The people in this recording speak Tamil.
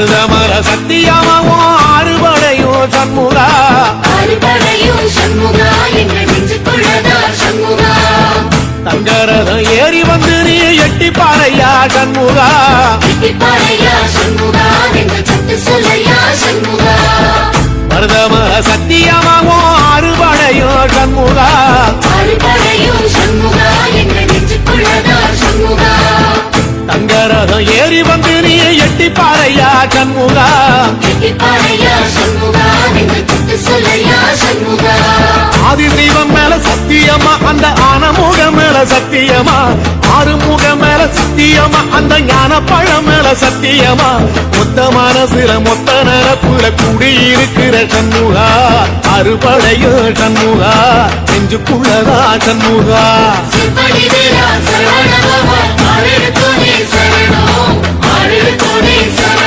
மருதமர சத்தியமாவும் அறுபடையும் சண்முகா அறுபடையும் சண்முகா எங்கள் நெஞ்சுக்குள்ளதா சண்முகா தங்கரதம் ஏறி வந்து நீ எட்டி பாறையா சண்முகா எட்டி பாறையா சண்முகா எங்கள் சத்து சொல்லையா சண்முகா மருதமர சத்தியமாவும் அறுபடையும் சண்முகா அறுபடையும் சண்முகா எங்கள் நெஞ்சுக்குள்ளதா சண்முகா தங்கரதம் ஏறி வந்து நீ எட்டி பாறையா சண்முகா எட்டி பாறையா சண்முகா எங்கள் சத்து சொல்லையா சண்முகா ஆதிசைவம் மேல சத்தியமா அந்த ஆனமுகம் மேல சத்தியமா ஆறுமுகம் மேல சத்தியமா அந்த ஞான பழம் மேல சத்தியமா மொத்த மனசுல மொத்த நிரப்புல குடியிருக்கிற சண்முகா அறுபடையும் சண்முகா நெஞ்சுக்குள்ளதா சண்முகா சிற்படி வீரா சரவண பவா ஆறு துணை சரணம் ஆறு துணை சரணம்